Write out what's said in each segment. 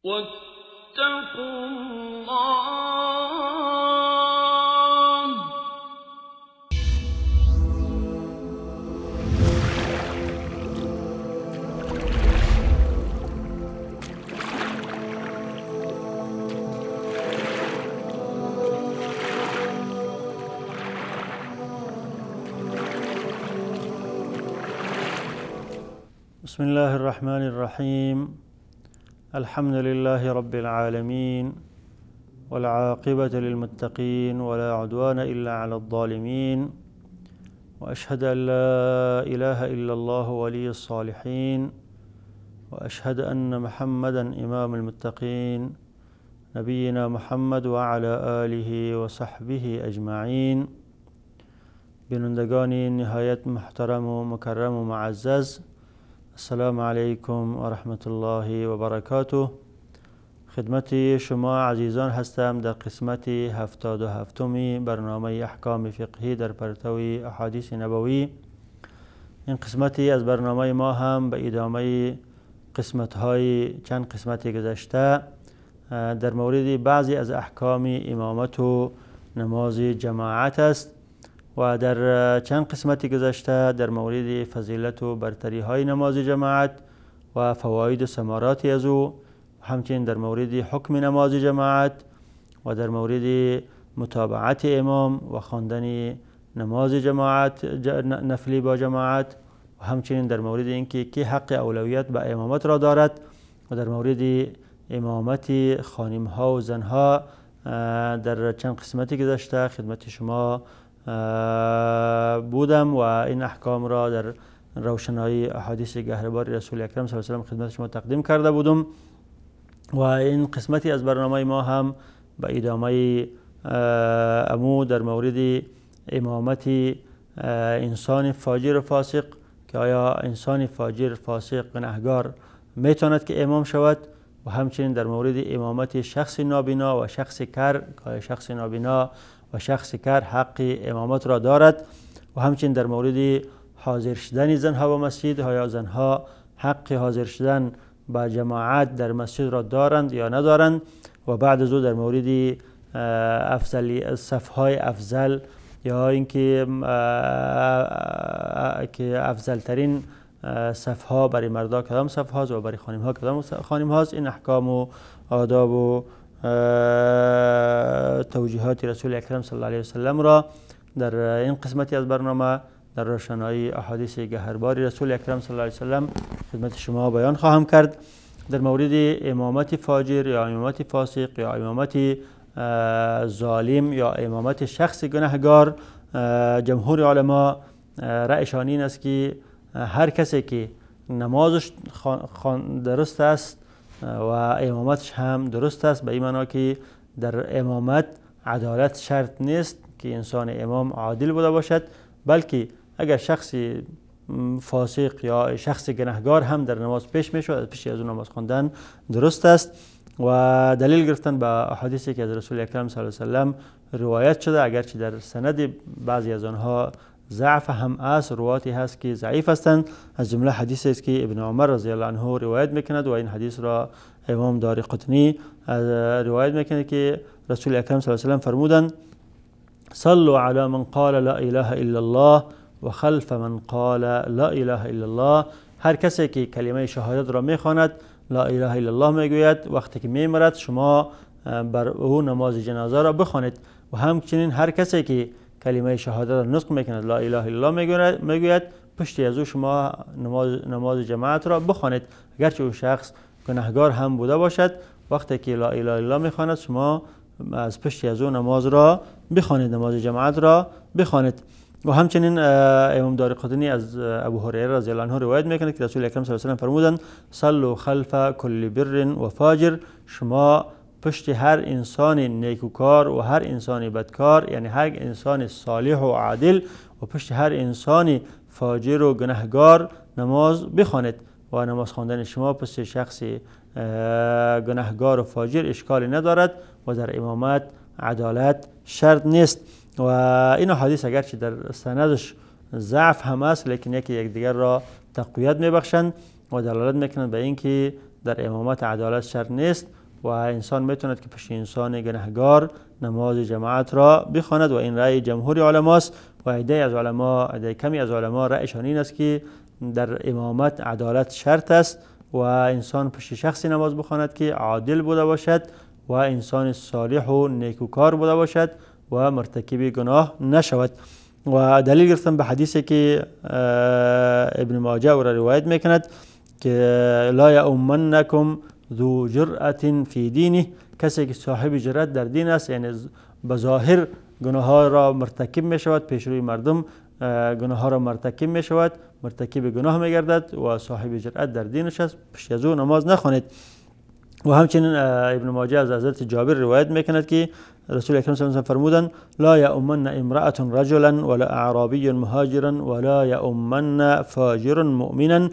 واتقوا الله. بسم الله الرحمن الرحيم. الحمد لله رب العالمين، والعاقبة للمتقين، ولا عدوان إلا على الظالمين، وأشهد أن لا إله إلا الله ولي الصالحين، وأشهد أن محمدا إمام المتقين، نبينا محمد وعلى آله وصحبه أجمعين. بینندگان نهایت محترم و مکرم و معزز، السلام علیکم و رحمت الله و برکاته. خدمت شما عزیزان هستم در قسمت 77 برنامه احکام فقهی در پرتو احادیث نبوی. این قسمتی از برنامه ما هم به ادامه چند قسمت گذشته در مورد بعضی از احکام امامت و نماز جماعت است و در چند قسمت گذشته در مورد فضیلت و برتری های نماز جماعت و فواید و ثمرات از او، همچنین در مورد حکم نماز جماعت و در مورد متابعت امام و خواندن نماز جماعت نفلی با جماعت و همچنین در مورد اینکه کی حق اولویت به امامت را دارد و در مورد امامت خانم ها و زن ها در چند قسمت گذشته خدمت شما بودم و این احکام را در روشنایی احادیث گهربار رسول اکرم صلی الله علیه و آله خدمت شما تقدیم کرده بودم و این قسمتی از برنامه ما هم به ادامه امو در مورد امامت انسان فاجر و فاسق، که آیا انسان فاجر فاسق گناهگار میتواند که امام شود، و همچنین در مورد امامت شخص نابینا و شخص کر، که شخص نابینا و شخص کر حق امامت را دارد، و همچنین در مورد حاضر شدن زنها به مسجد، آیا زنها حق حاضر شدن با جماعت در مسجد را دارند یا ندارند، و بعد از او در مورد صفهای افضل یا اینکه افضل ترین صفها برای مردا کدام صف هاست و برای خانم ها کدام خانم هاست. این احکام و آداب و توجیهات رسول اکرم صلی الله علیه و سلم را در این قسمتی از برنامه در روشنایی احادیث گهربار رسول اکرم صلی الله علیه و سلم خدمت شما بیان خواهم کرد. در مورد امامت فاجر یا امامت فاسق یا امامت ظالم یا امامت شخص گناهگار، جمهور علما رأیشان این است که هر کسی که نمازش درست است و امامتش هم درست است، به این معنا که در امامت عدالت شرط نیست که انسان امام عادل بوده باشد، بلکه اگر شخص فاسق یا شخص گناهگار هم در نماز پیش می شود، پیش از اون نماز خواندن درست است. و دلیل گرفتن به احادیثی که از رسول اکرم صلی الله علیه و سلم روایت شده، اگرچه در سند بعضی از آنها ضعف هم است، رواتی هست که ضعیف هستند، از جمله حدیثی است که ابن عمر رضی الله عنه روایت میکند و این حدیث را امام دارقطنی روایت میکند که رسول اکرم صلی الله علیه و سلم فرمودند: صلوا علی من قال لا اله الا الله و خلف من قال لا اله الا الله. هر کسی که کلمه شهادت را میخواند، لا اله الا الله میگوید، وقتی که میمیرد شما بر او نماز جنازه را بخوانید. و همچنین هر کسی که کلمه شهادت را نطق میکند، لا اله الا الله میگوید، پشت از او شما نماز جماعت را بخوانید، اگرچه او شخص گناهگار هم بوده باشد. وقتی که لا اله الا الله میخواند شما از پشت از او نماز را بخوانید، نماز جماعت را بخوانید. و همچنین امام دارقطنی از ابو هریره رضی الله عنه روایت میکنه که رسول اکرم صلی الله علیه و سلم فرمودند: صلوا خلف کل بر و فاجر. شما پشت هر انسان نیکوکار و هر انسان بدکار، یعنی هر انسان صالح و عادل و پشت هر انسان فاجر و گناهگار نماز بخوانید. و نماز خواندن شما پشت شخص گناهگار و فاجر اشکالی ندارد و در امامت عدالت شرط نیست. و این حدیث اگرچه در سندش ضعف هم است، لیکن یک دیگر را تقویت میبخشند و دلالت میکنند به اینکه در امامت عدالت شرط نیست و انسان میتوند که پشت انسان گنهگار نماز جماعت را بخواند و این رأی جمهور علماست و عده کمی از علما رأیشان این است که در امامت عدالت شرط است و انسان پشت شخصی نماز بخواند که عادل بوده باشد و انسان صالح و نیکوکار بوده باشد و مرتکب گناه نشود. و دلیل گرفتم به حدیثی که ابن ماجه او را روایت میکند که لا یؤمنکم ذو جرأة فی دینه، کسی که صاحب جرأت در دین است، یعنی به ظاهر گناه ها را مرتکب می شود، پیش روی مردم گناه ها را مرتکب می شود، مرتکب گناه می گردد و صاحب جرأت در دینش است، پیش از او نماز نخوانید. و همچنین ابن ماجه از حضرت جابر روایت میکند که رسول اکرم صلی الله علیه و فرمودند لا یؤمن امرأة رجلا ولا اعرابی مهاجرا ولا یؤمن فاجر مؤمنا،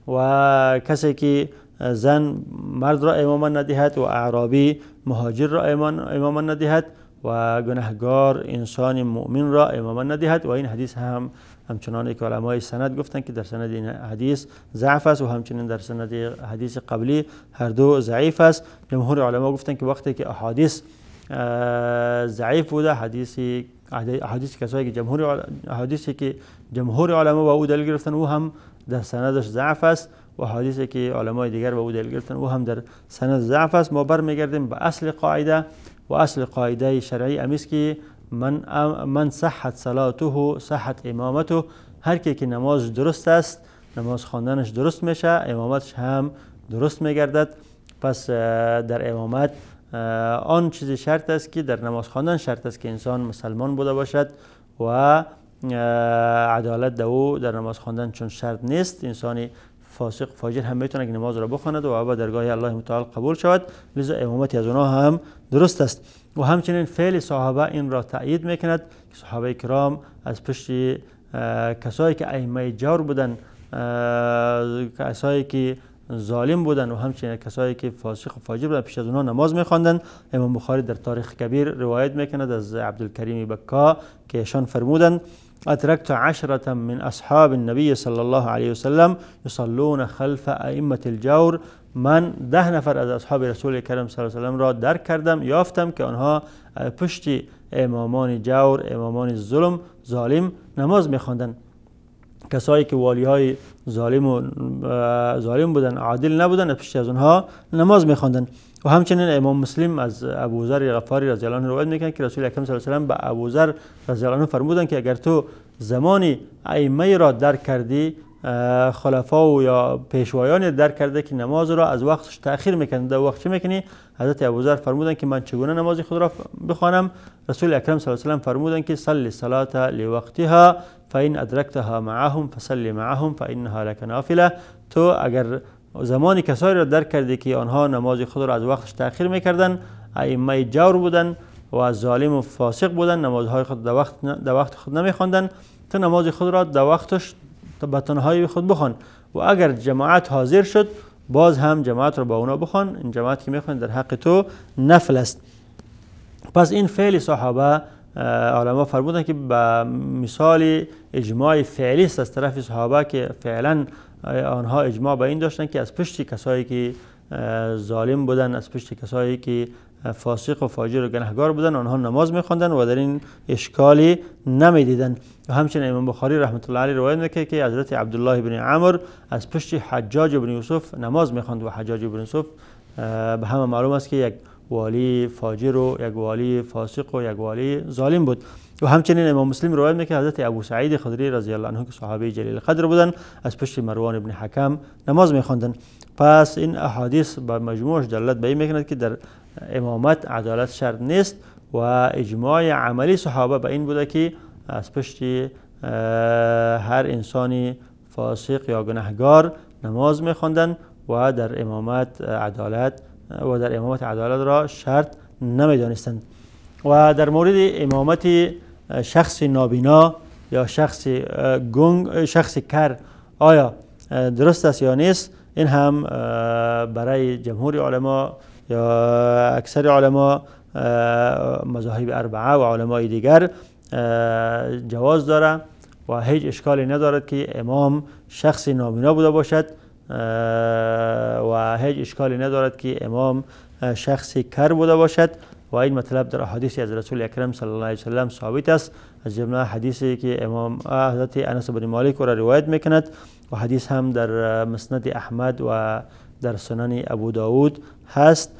و کسی که زن مرد را امامت ندهد و اعرابی مهاجر را امامت ندهد و گناهگار انسان مؤمن را امامت ندهد. و این حدیث همچنان که علمای سند گفتند که در سند این حدیث ضعف است و همچنین در سند حدیث قبلی هر دو ضعیف است. جمهور علما گفتند که وقتی که احادیث ضعیف بوده، حدیث کسایی که حدیثی که جمهور علما با او دلیل گرفتن او هم در سندش ضعف است و حدیثی که علمای دیگر با او دلیل گرفتن او هم در سند ضعف است. ما برمیگردیم به اصل قاعده و اصل قاعده شرعی امیست که من صحت صلاته صحت امامته، هر کی که نماز درست است نماز خواندنش درست میشه، امامتش هم درست میگردد. پس در امامت آن چیزی شرط است که در نماز خواندن شرط است که انسان مسلمان بوده باشد و عدالت در نماز خواندن چون شرط نیست. انسانی فاسق فاجر هم میتونه که نماز را بخواند و به درگاه الله متعال قبول شود، لذا امامتی از اونها هم درست است. و همچنین فعل صحابه این را تأیید میکند که صحابه کرام از پشت کسایی که ائمه جور بودن، کسایی که ظالم بودن و همچنین کسایی که فاسق و فاجر بودن پیش از اونها نماز میخواندن. امام بخاری در تاریخ کبیر روایت میکند از عبدالکریم بکا که ایشان فرمودند ادرکت 10 من اصحاب النبی صلی الله علیه وسلم یصلون خلف ائمه الجور، من 10 نفر از اصحاب رسول کریم صلی الله علیه وسلم را درک کردم، یافتم که آنها پشت امامان جور، امامان ظالم نماز میخواندند. کسایی که والی های ظالم بودن، عادل نبودن، پشت از اونها نماز میخواندن. و همچنین امام مسلم از ابوذر غفاری رضی الله عنه روایت میکنه که رسول اکرم صلی الله علیه و سلم به ابوذر رضی الله عنه فرمودند که اگر تو زمانی ائمه را درک کردی، خلفا و یا پیشوایان درک کرده که نماز را از وقتش تأخیر میکنند، در وقت چه میکنی؟ حضرت ابوذر فرمودند که من چگونه نماز خود را بخوانم؟ رسول اکرم صلی الله علیه و سلم فرمودند که صلی الصلاه لوقتها فإن ادرکتها معهم فصلی معهم فإنها لك نافله. تو اگر زمانی کسایی را درک کردی که آنها نماز خود را از وقتش تأخیر میکردن، ائمه جور بودن و ظالم و فاسق بودن، نمازهای خود در وقت خود نمیخواندن، تو نماز خود را در وقتش به تنهایی خود بخوان و اگر جماعت حاضر شد باز هم جماعت را با اونا بخوان، این جماعت که میخوان در حق تو نفل است. پس این فعل صحابه علما فرمودن که به مثال اجماع فعلی است از طرف صحابه که فعلا آنها اجماع به این داشتن که از پشت کسایی که ظالم بودن، از پشت کسایی که فاسق و فاجر و گناهگار بودن آنها نماز میخواندن و در این اشکالی نمیدیدن. و همچنین امام بخاری رحمت الله علیه روایت میکنه که حضرت عبدالله بن عمرو از پشت حجاج بن یوسف نماز میخواند و حجاج بن یوسف به همه معلوم است که یک والی فاجر و یک والی فاسق و یک والی ظالم بود. و همچنین امام مسلم روایت میکنه حضرت ابو سعید خدری رضی الله عنه که صحابی جلیل قدر بودن از پشت مروان ابن حکم نماز میخواندن. پس این احادیث با مجموعش دلالت به این میکند که در امامت عدالت شرط نیست و اجماع عملی صحابه به این بوده که از پشت هر انسانی فاسق یا گناهگار نماز میخواندن و در امامت عدالت را شرط نمیدانستند. و در مورد امامت شخص نابینا یا شخص گنگ، شخص کر آیا درست است یا نیست، این هم برای جمهور علما یا اکثر علما مذاهب اربعه و علمای دیگر جواز داره و هیچ اشکالی ندارد که امام شخص نابینا بوده باشد و هیچ اشکالی ندارد که امام شخصی کر بوده باشد و این مطلب در احادیث از رسول اکرم صلی الله علیه و سلم ثابت است. از جمله حدیثی که امام حضرت انس بن مالک را روایت میکند و حدیث هم در مسند احمد و در سنن ابو داود هست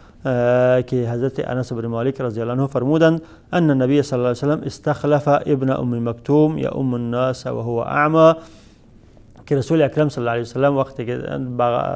که حضرت انس بن مالک رضی الله عنه فرمودند ان النبی صلی الله علیه و سلم استخلف ابن ام مکتوم یؤم الناس و هو اعمى، که رسول اکرم صلی الله علیه و سلم وقتی که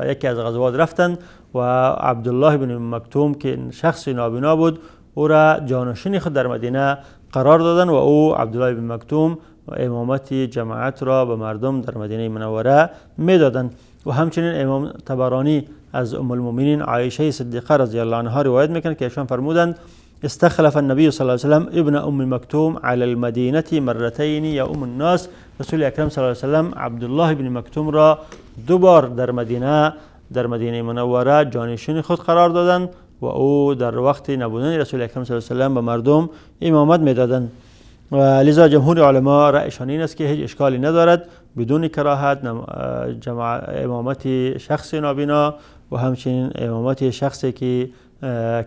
یکی از غزوات رفتند و عبدالله بن مکتوم که شخص نابینا بود او را جانشین خود در مدینه قرار دادند و او عبدالله بن مکتوم امامت جماعت را به مردم در مدینه منوره میدادند. و همچنین امام طبرانی از ام المؤمنین عایشه صدیقه رضی الله عنها روایت میکنند که ایشان فرمودند استخلف النبی صلی الله علیه و سلم ابن ام مکتوم علی المدینه مرتين یؤم الناس، رسول اکرم صلی الله علیه و سلم عبدالله بن مکتوم را دو بار در مدینه منوره جانشین خود قرار دادند و او در وقت نبودن رسول اکرم صلی الله علیه و سلم به مردم امامت میدادند. و لذا جمهور علما رأیشان این است که هیچ اشکالی ندارد بدون کراهت امامت شخص نابینا و همچنین امامت شخصی که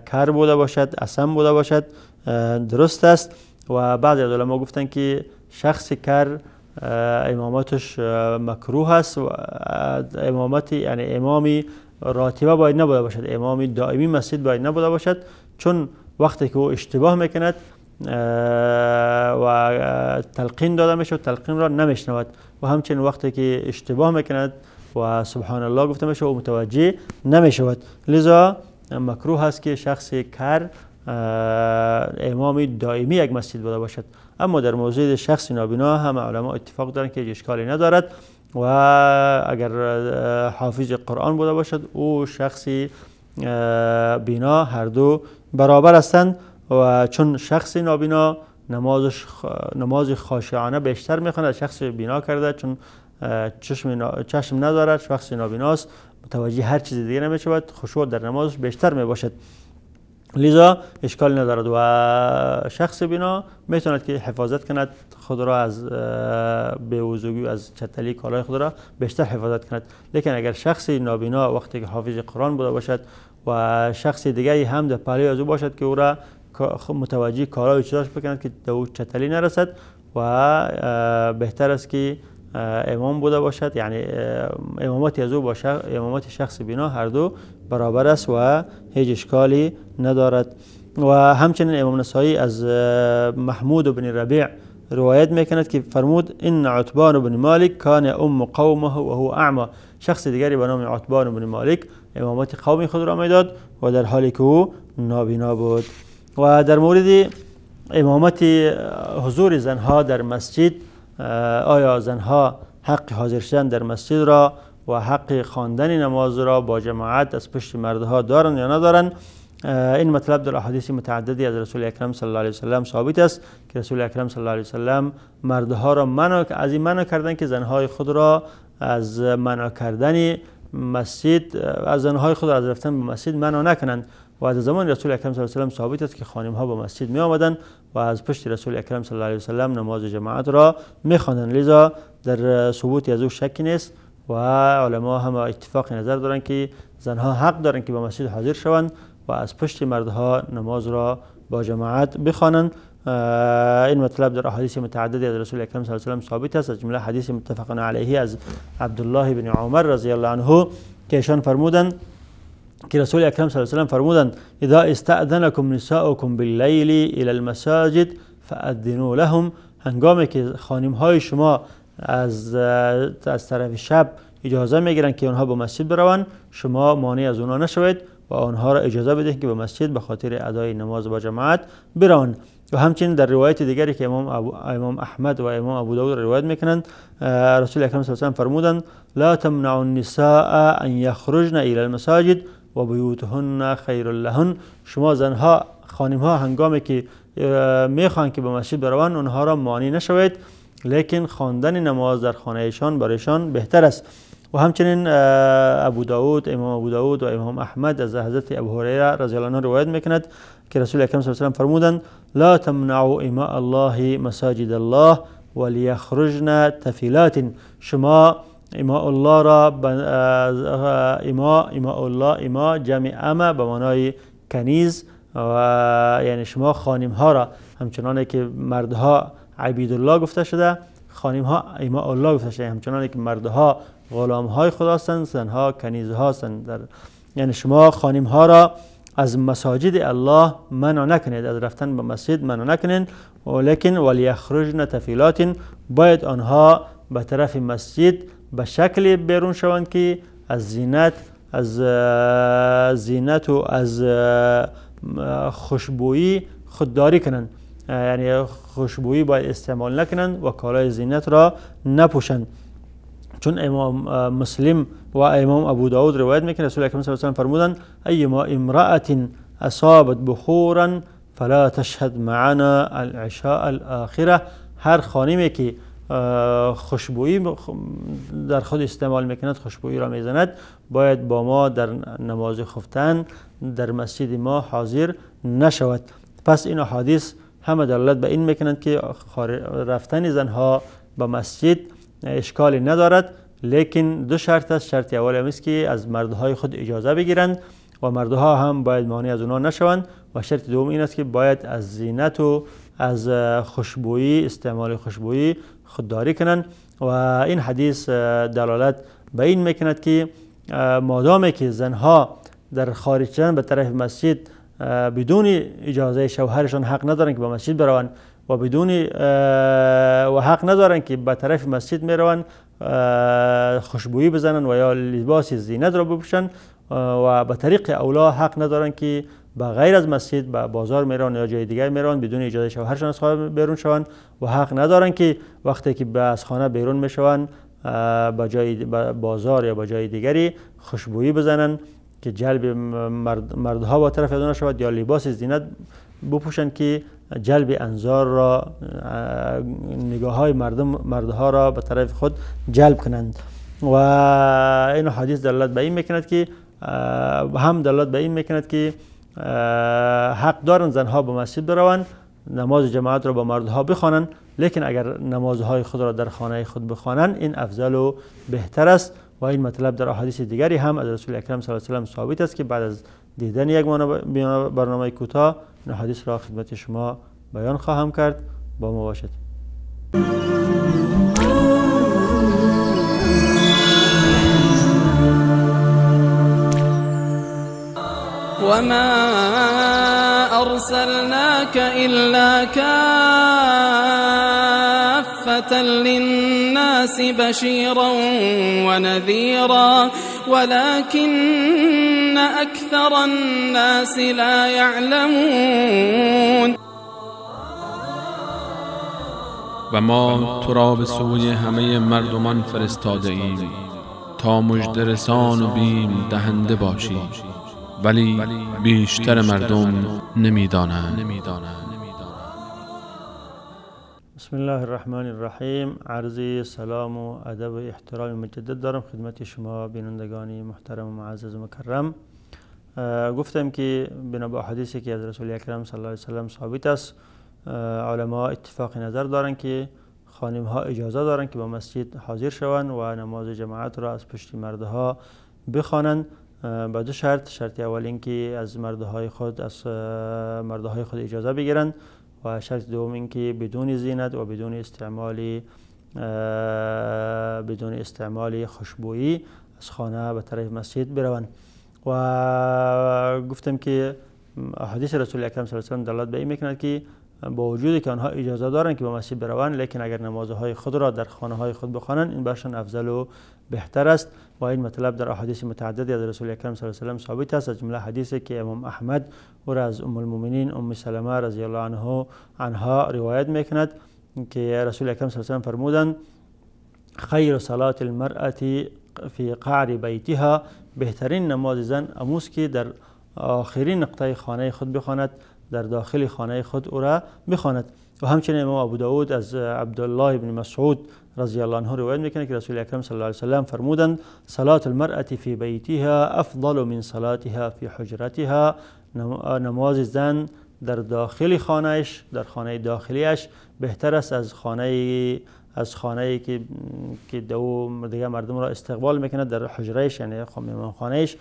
کر بوده باشد، اصم بوده باشد درست است. و بعضی از علما گفتند که شخص کر امامتش مکروه است و امامت یعنی امامی راتبه باید نبوده باشد، امامی دائمی مسجد باید نبوده باشد، چون وقتی که او اشتباه میکند و تلقین داده میشه و تلقین را نمیشنود و همچنین وقتی که اشتباه میکند و سبحان الله گفته میشه و متوجه نمیشود. لذا مکروه است که شخص کر امامی دائمی یک مسجد بوده باشد. اما در موضوع شخص نابینا هم علما اتفاق دارند که اشکالی ندارد و اگر حافظ قرآن بوده باشد او شخصی بینا هر دو برابر هستند و چون شخص نابینا نماز خاشعانه بیشتر میخواند از شخص بینا کرده، چون چشم ندارد، شخص نابیناست، متوجه هر چیز دیگه نمیشود، خشوع در نمازش بیشتر میباشد، لذا اشکال ندارد و شخص بینا میتواند که حفاظت کند خود را از بی‌وضوئی، از چتلی کالای خود را بیشتر حفاظت کند. لیکن اگر شخص نابینا وقتی که حافظ قرآن بوده باشد و شخص دیگری هم در پهلوی از او باشد که او را متوجه کالای چیزاش بکند که در او چتلی نرسد و بهتر است که امام بوده باشد، یعنی امامت از او با امامت شخص بینا هر دو برابر است و هیچ اشکالی ندارد. و همچنین امام نسائی از محمود بن ربیع روایت میکند که فرمود ان عتبان بن مالک کان ام قومه و هو اعمى، شخص دیگری به نام عتبان بن مالک امامت قوم خود را میداد و در حالی که او نابینا بود. و در مورد امامت حضور زنها در مسجد، آیا زنها حق حاضر شدن در مسجد را و حق خواندن نماز را با جماعت از پشت مردها دارند یا ندارند؟ این مطلب در احادیث متعددی از رسول اکرم صلی الله علیه و سلم ثابت است که رسول اکرم صلی الله علیه و سلم مردها را منع کردند که زنهای خود را از منع کردن مسجد، از زنهای خود را از رفتن به مسجد منع نکنند. و از زمان رسول اکرم صلی الله علیه و سلم ثابت است که خانم ها به مسجد می آمدند و از پشت رسول اکرم صلی الله علیه و سلم نماز جماعت را می خواندند، لذا در ثبوت از او شکی نیست و علما هم اتفاق نظر دارند که زنها حق دارند که به مسجد حاضر شوند و از پشت مردها نماز را با جماعت بخوانند. این مطلب در احادیث متعددی از رسول اکرم صلی الله علیه و سلم ثابت است، از جمله حدیث متفق علیه از عبدالله بن عمر رضی الله عنه که ایشان فرمودند که رسول اکرم صلی الله علیه و سلم فرمودند اذا استأذنکم نساؤکم باللیل الى المساجد فأذنوا لهم، هنگامی که خانم های شما از طرف شب اجازه میگیرند که آنها به مسجد بروند، شما مانع از آنها نشوید و آنها را اجازه بدهید که به مسجد به خاطر ادای نماز با جماعت بروند. و همچنین در روایت دیگری که امام احمد و امام ابو داود روایت میکنند رسول اکرم صلی الله علیه و سلم فرمودند لا تمنعوا النساء ان يخرجن الى المساجد و بیوتهن خیر لهن، شما زنها خانم ها هنگامی که میخواهند که به مسجد بروند آنها را مانع نشوید، لیکن خواندن نماز در خانه ایشان برایشان بهتر است. و همچنین امام ابو داود و امام احمد از حضرت ابو هریره رضی الله عنه روایت میکند که رسول اکرم صلی الله علیه و سلم فرمودند لا تمنعوا اماء الله مساجد الله ولیخرجن تفیلات، شما ایماء الله را ایماء الله، ایما جمع اما به معنای کنیز، و یعنی شما خانم ها را همچنان که مردها عبید الله گفته شده، خانم ها ایماء الله گفته شده، همچنان که مردها غلام های خدا هستند، زنها کنیز ها هستند. یعنی شما خانم ها را از مساجد الله منع نکنید، از رفتن به مسجد منع نکنید، ولیکن ولیخرجن تفیلات، باید آنها به طرف مسجد به شکل بیرون شوند که از زینت و از خوشبویی خودداری کنند، یعنی خوشبویی باید استعمال نکنند و کالای زینت را نپوشند. چون امام مسلم و امام ابو داود روایت میکنه رسول اکرم صلی الله علیه و سلم فرمودند ایما امرأة اصابت بخورا فلا تشهد معنا العشاء الاخره، هر خانمی که خوشبویی در خود استعمال میکند، خوشبویی را میزند، باید با ما در نماز خفتن در مسجد ما حاضر نشود. پس این احادیث همه دلالت به این میکنند که رفتن زنها به مسجد اشکالی ندارد، لیکن دو شرط است. شرط اول هم است که از مردهای خود اجازه بگیرند و مردها هم باید مانع از اونها نشوند، و شرط دوم این است که باید از زینت و از خوشبویی، استعمال خوشبویی خودداری کنند. و این حدیث دلالت به این میکند که مادامی که زنها در خارج شدن به طرف مسجد بدون اجازه شوهرشان حق ندارند که به مسجد بروند و و حق ندارند که به طرف مسجد میروند خوشبویی بزنند و یا لباس زینت را بپوشند، و به طریق اولا حق ندارند که به غیر از مسجد به بازار میروند یا جای دیگر میروند بدون اجازه شوهرشان از خانه بیرون شوند، و حق ندارند که وقتی که از خانه بیرون میشوند به جای بازار یا به جای دیگری خوشبویی بزنند که جلب مردها با طرف ادونه شود، یا لباس زینت بپوشند که جلب انظار را، نگاه های مردها را به طرف خود جلب کنند. و این حدیث دلالت به این میکند که حق دارند زنها به مسجد بروند، نماز جماعت را با مردها بخوانند، لیکن اگر نمازهای خود را در خانه خود بخوانند این افضل و بهتر است. و این مطلب در احادیث دیگری هم از رسول اکرم صلی الله علیه و سلم ثابت است که بعد از دیدن یک برنامه کوتاه این حدیث را خدمت شما بیان خواهم کرد. با ما باشید. وما أرسلناك إلا كافة للناس بشيرا ونذيرا ولكن أكثر الناس لا يعلمون. و ما تو را به سوی همه مردمان فرستاده ایم تا مژده رسان و بیم دهنده باشی، ولی بیشتر مردم نمیدانند. بسم الله الرحمن الرحیم. عرض سلام و ادب و احترام مجدد دارم خدمت شما بینندگان محترم و معزز و مکرم. گفتم که بنا به حدیثی که از رسول اکرم صلی الله علیه و سلم ثابت است، علما اتفاق نظر دارند که خانم ها اجازه دارند که به مسجد حاضر شوند و نماز جماعت را از پشت مردها بخوانند، با دو شرط. شرط اول این که از مردهای خود اجازه بگیرند، و شرط دوم این که بدون زینت و بدون استعمال خوشبویی از خانه به طرف مسجد بروند. و گفتم که حدیث رسول اکرم صلی الله علیه و سلم دلالت به این میکند که با وجودی که آنها اجازه دارند که به مسجد بروند، لیکن اگر نمازهای خود را در خانه های خود بخوانند این برشان افضل و بهتر است. و این مطلب در احادیث متعددی از رسول اکرم صلی الله علیه و سلم ثابت است، از جمله حدیثی که امام احمد او را از ام المؤمنین ام سلمه رضی الله عنها روایت میکند که رسول اکرم صلی الله علیه و سلم فرمودند خیر صلات المرأة فی قعر بیتها، بهترین نماز زن اموست که در آخرین نقطه خانه خود بخواند، در داخل خانه خود او را بخواند. و همچنین امام ابو داود از عبدالله بن مسعود رضی الله عنه روایت میکنه که رسول اکرم صلی الله علیه و سلم فرمودند صلات المرأة فی بیتها افضل من صلاتها فی حجرتها، نماز زن در داخل خانهش، در خانه داخلیش بهتر است از از خانه‌ای که دو دیگه مردم را استقبال میکنه در حجرهش، یعنی مهمانخانهش.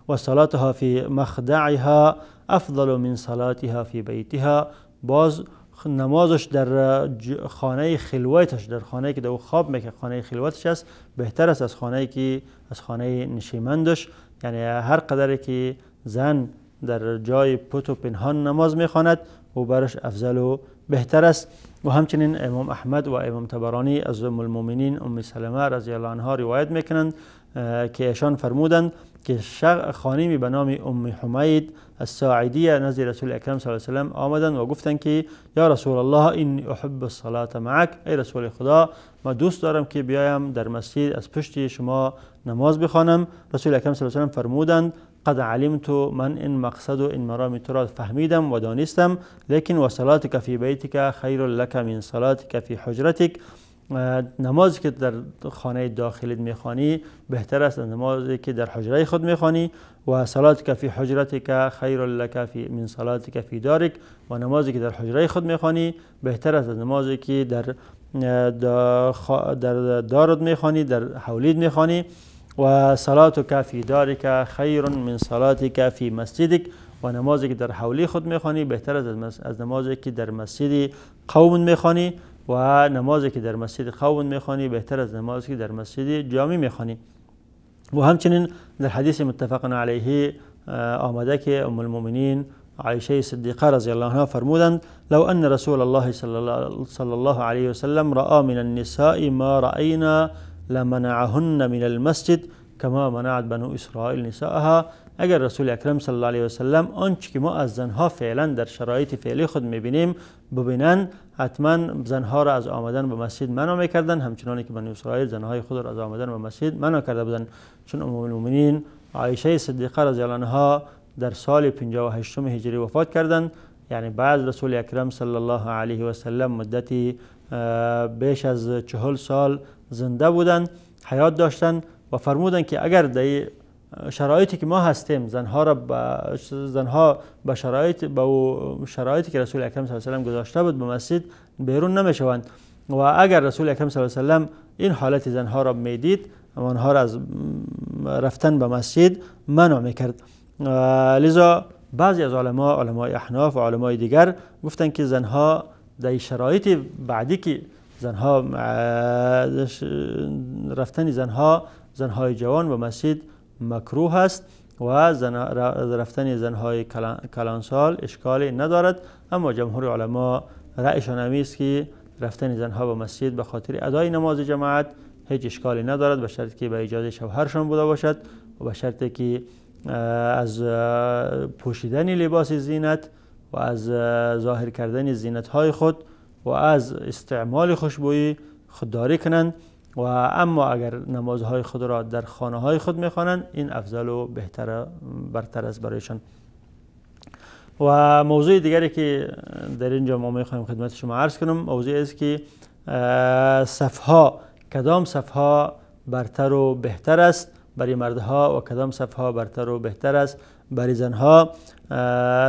و صلاتها فی مخدعها افضل من صلاتها فی بیتها، باز نمازش در خانه خلوتش، در خانه‌ای که دو خواب میکنه، خانه خلوتش است، بهتر است از خانه‌ای که از خانه نشیمندش. یعنی هر قدری که زن در جای پت و پنهان نماز میخواند و برش افضل و بهتر است. و همچنین امام احمد و امام طبرانی از ام المؤمنین ام سلمه رضی الله عنها روایت میکنند که ایشان فرمودند که خانمی به نام ام حمید الساعدیه نزد رسول اکرم صلی الله علیه و سلم آمدند و گفتند که یا رسول الله این احب الصلاه معک، ای رسول خدا ما دوست دارم که بیایم در مسجد از پشت شما نماز بخوانم. رسول اکرم صلی الله علیه و سلم فرمودند قد علمت، من این مقصد و این مرام تو را فهمیدم و دانستم، لیکن و صلاتک فی بیتک خیر لک من صلاتک فی حجرتک، نمازی که در خانه داخلیت میخوانی بهتر است از نمازی که در حجره خود میخوانی. و صلاتک فی حجرتک خیر لک من صلاتک فی دارک، و نمازی که در حجره خود میخوانی بهتر است از نمازی که در دارت میخوانی، در حولید میخوانی. و صلاتک فی دارک خیر من صلاتک فی مسجدک، و نمازی که در حولی خود میخوانی بهتر است از نمازی که در مسجد قوم میخوانی. و نمازی که در مسجد قوم میخوانی بهتر از نمازی که در مسجد جامع میخوانی. و همچنین در حدیث متفق علیه آمده که ام المؤمنین عایشه صدیقه رضی الله عنها فرمودند لو ان رسول الله صلی الله علیه و سلم رأى من النساء ما رأینا لمنعهن من المسجد کما منعت بنو اسرائیل نساءها، اگر رسول اکرم صلی الله علیه و سلم آنچه که ما از زنها فعلا در شرایط فعلی خود میبینیم ببینن، حتما زنها را از آمدن به مسجد منع میکردن، همچنانی که بنو اسرائیل زنهای خود را از آمدن به مسجد منع کرده بودند. چون ام المؤمنین عایشه صدیقه رضی الله عنها در سال 58 هجری وفات کردند، یعنی بعد رسول اکرم صلی الله علیه و سلم مدتی بیش از 40 سال زنده بودند، حیات داشتند و فرمودند که اگر در شرایطی که ما هستیم زنها به شرایطی که رسول اکرم صلی الله علیه و سلم گذاشته بود به مسجد بیرون نمیشوند، و اگر رسول اکرم صلی الله علیه و سلم این حالت زنها را میدید آنها را از رفتن به مسجد منع میکرد. لذا بعضی از علمای احناف و علمای دیگر گفتند که زنها در شرایط بعدی که رفتن زنهای جوان به مسجد مکروه است و رفتن زنهای کلانسال اشکالی ندارد، اما جمهور علما رأیشان همی است که رفتن زنها به مسجد به خاطر ادای نماز جماعت هیچ اشکالی ندارد، به شرطی که به اجازه شوهرشان بوده باشد و به شرطی که از پوشیدن لباس زینت و از ظاهر کردن زینت های خود و از استعمال خوشبویی خودداری کنند. و اما اگر نمازهای خود را در خانه های خود میخوانند این افضل و برتر است برایشان. و موضوع دیگری که در اینجا ما میخوایم خدمت شما عرض کنم موضوع است که کدام صفها برتر و بهتر است برای مردها و کدام صفها برتر و بهتر است برای زنها.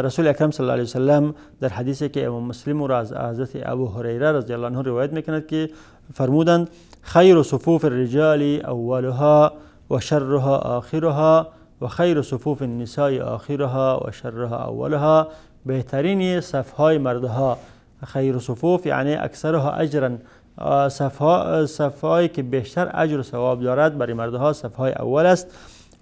رسول اکرم صلی الله علیه و سلم در حدیثی که امام مسلم را از حضرت ابو هریره رضی الله عنه روایت میکند که فرمودند خیر صفوف الرجال اولها و شرها آخرها و خیر صفوف النساء آخرها و شرها اولها، بهترین صفهای مردها، خیر صفوف یعنی اکثرها اجرا، صفهایی که بیشتر اجر و ثواب دارد برای مردها صفهای اول است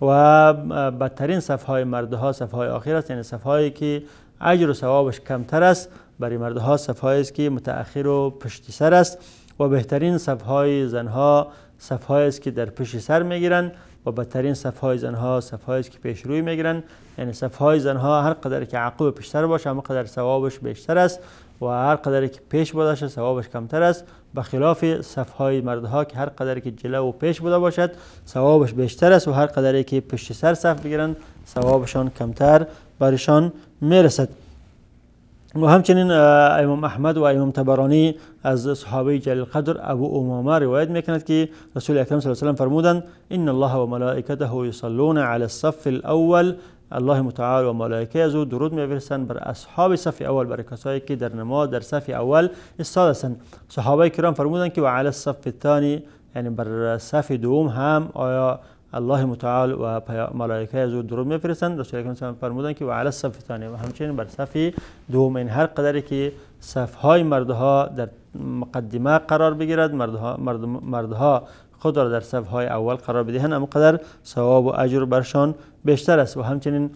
و بدترین صفهای مردها صفهای آخر است، یعنی صفهایی که اجر و ثوابش کمتر است برای مردها صفهایی است که متأخر و پشت سر است و بهترین صفهای زنها صفهایی است که در پشت سر میگیرند و بدترین صفهای زنها صفهایی است که پیش روی میگیرند، یعنی صفهای زنها هر قدر که عقب پیشتر باشه همه قدر ثوابش بیشتر است و هر قدر که پیش باشه ثوابش کمتر است، بخلاف صفهای مردها که هر قدر که جلو و پیش بوده باشد ثوابش بیشتر است و هر قدر که پشت سر صف بگیرند ثوابشان کمتر برشان میرسد. و همچنین امام احمد و امام طبرانی از صحابی جلیل القدر ابو امامه روایت میکند که رسول اکرم صلی الله علیه و سلم فرمودند ان الله و ملائکته یصلون علی الصف الاول الله متعال و ملائکه از او درود میفرستند بر اصحاب صف اول، برای کسایی که در نماز در صف اول ایستاده هستند. صحابه کرام فرمودند که و علی الصف الثانی، یعنی بر صف دوم هم آیا الله متعال و ملائکه از او درود میفرستند؟ رسول اکرم صلی الله علیه و آله فرمودند که و علی الصف الثانی، و همچنین بر صف دوم. این هر قدری که صفهای مردها در مقدمه قرار بگیرد، مردها خود را در صفهای اول قرار بدهند، اما قدر ثواب و اجر برشان بیشتر است. و همچنین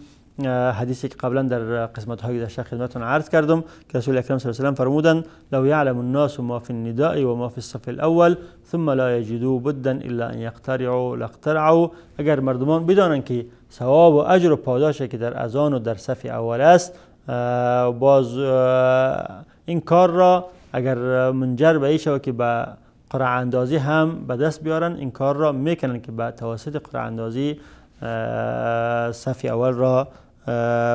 حدیثی که قبلا در قسمت های گذشته خدمتتون عرض کردم که رسول اکرم صلی الله علیه و آله فرمودند لو یعلم الناس ما فی النداء و ما فی الصف الاول ثم لا یجدوا بدا الا ان یقترعوا لاقترعوا. اگر مردمان بدانند که ثواب و اجر و پاداشی که در اذان و در صف اول است، باز این کار را اگر منجر به این شود که به قرعه اندازی هم به دست بیارن، این کار را میکنن که به توسط قرعه اندازی صف اول را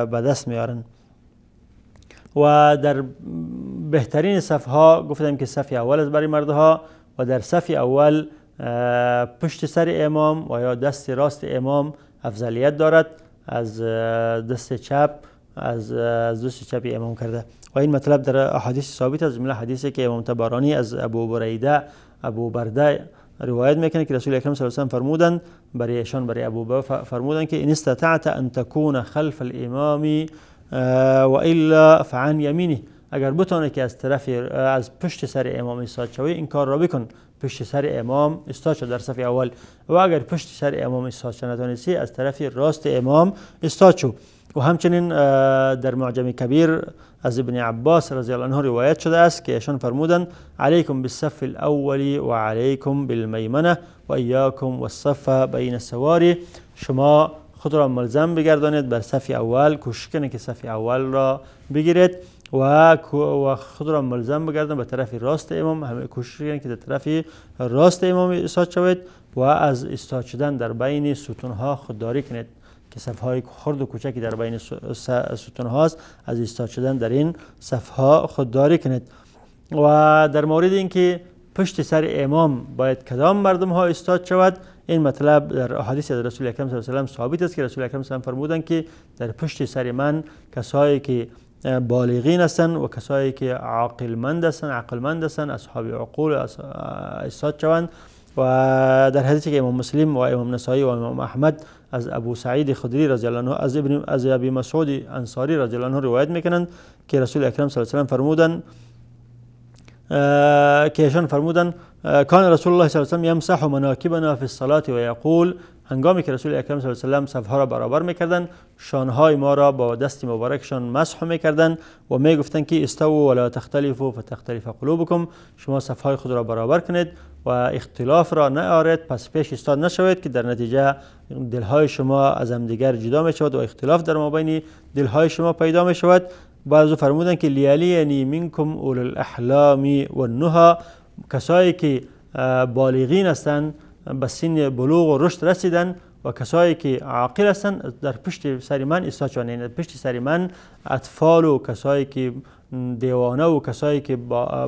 به دست میارن. و در بهترین صف ها گفتم که صف اول است برای مردها، و در صف اول پشت سر امام و یا دست راست امام افضلیت دارد از دست چپ، از دست چپ امام کرده. و این مطلب در احادیث ثابت است، جمله حدیثی که امام طبرانی از ابو برده روایت میکنه که رسول اکرم صلی الله علیه و آله فرمودند برای ابو برده فرمودند که ان استطعت ان تكون خلف الامام و الا فعن یمینه، اگر بتونه که از پشت سر امام ایستاد شوی این کار را بکن، پشت سر امام ایستاد شو در صف اول، و اگر پشت سر امام ایستاد شو نتونستی از طرف راست امام ایستاد شو. و همچنین در معجم کبیر از ابن عباس رضی الله عنه روایت شده است که ایشان فرمودند علیکم بالصف الاول و علیکم بالمیمنه و ایاکم والصف بین السواری، شما خود را ملزم بگردانید بر صف اول، کوشش کنید که صف اول را بگیرید و خود را ملزم بگردانید به طرف راست امام، همه کوشش کنید که در طرف راست امام ایستاد شوید و از ایستاد شدن در بین ستونها خودداری کنید که صفهای خرد و کوچکی در بین ستون هاست، از ایستاد شدن در این صفها خودداری کنید. و در مورد اینکه پشت سر امام باید کدام مردم ها ایستاد شود، این مطلب در احادیث از رسول اکرم صلی الله علیه و آله ثابت است که رسول اکرم صلی الله علیه و آله فرمودند که در پشت سر من کسایی که بالغین هستند و کسایی که عقلمند هستند اصحاب عقول ایستاد شوند. و در حدیثی که امام مسلم و امام نسائی و امام احمد از ابو سعید خدری رضی الله عنه از ابی مسعود انصاری رضی الله عنه روایت میکنند که رسول اکرم صلی الله علیه و آله فرمودند که ایشان فرمودند کان رسول الله صلی الله علیه و آله یمسح مناکبنا فی الصلاه و یقول، هنگامی که رسول اکرم صلی الله علیه و آله صفها را برابر میکردند، شانهای ما را با دست مبارکشان مسح میکردند و میگفتند که استووا ولا تختلفوا فتختلف قلوبکم، شما صفهای خود را برابر کنید و اختلاف را نیارید، پس پیش ایستاد نشوید که در نتیجه دلهای شما از هم دیگر جدا می شود و اختلاف در مابین دلهای شما پیدا می شود. بعضو فرمودند که لیالینی منکم اولو الاحلام و النهی، کسایی که بالغین هستند، به سن بلوغ و رشد رسیدن و کسایی که عاقل هستند در پشت سر من ایستاد شوند. یعنی پشت سر من اطفال و کسایی که دیوانه و کسایی که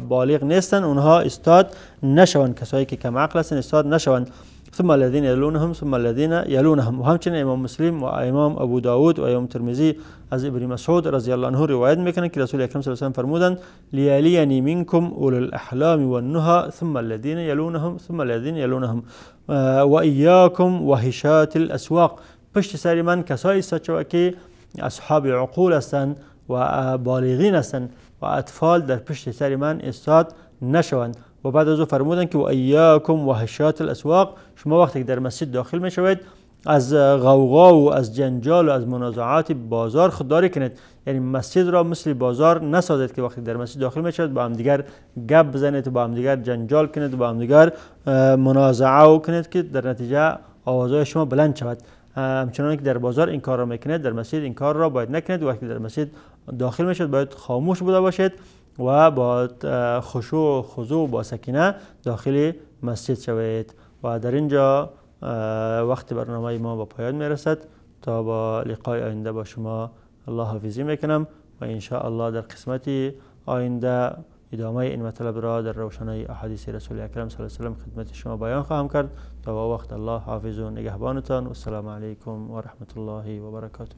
بالغ نیستند اونها ایستاد نشوند، کسایی که کم عقل هستند ایستاد نشوند. ثم الذين يلونهم ثم الذين يلونهم. و همچنین امام مسلم و امام ابو داود و امام ترمذی از ابن مسعود رضی الله عنه روایت میکنند که رسول اکرم صلی الله علیه و آله فرمودند لیالینی منکم اولو الاحلام والنهى ثم الذين يلونهم ثم الذين يلونهم و ایاکم و هشات الاسواق. پشت سر من کسایی ایستاد شوند که اصحاب عقول هستند و بالغین هستند و اطفال در پشت سر من ایستاد نشوند. و بعد از او فرمودند که و ایاکم و هشات الاسواق، شما وقتی در مسجد داخل می شوید از غوغا و از جنجال و از منازعات بازار خودداری کنید. یعنی مسجد را مثل بازار نسازید که وقتی در مسجد داخل می شوید با هم دیگر گپ بزنید، با هم دیگر جنجال کنید، با هم دیگر منازعه کنید که در نتیجه آوازهای شما بلند شود. همچنان که در بازار این کار را میکنید، در مسجد این کار را باید نکنید. وقتی در مسجد داخل می شوید باید خاموش بوده باشید و با خشوع و خضوع و با سکینه داخل مسجد شوید. و در اینجا وقت برنامه ما با پایان میرسد. تا با لقای آینده با شما الله حافظی میکنم و ان شاء الله در قسمت آینده ادامه این مطلب را در روشنای احادیث رسول اکرم صلی الله علیه و آله خدمت شما بیان خواهم کرد. تا وقت الله حافظ و نگهبانتان و السلام علیکم و رحمت الله و برکاته.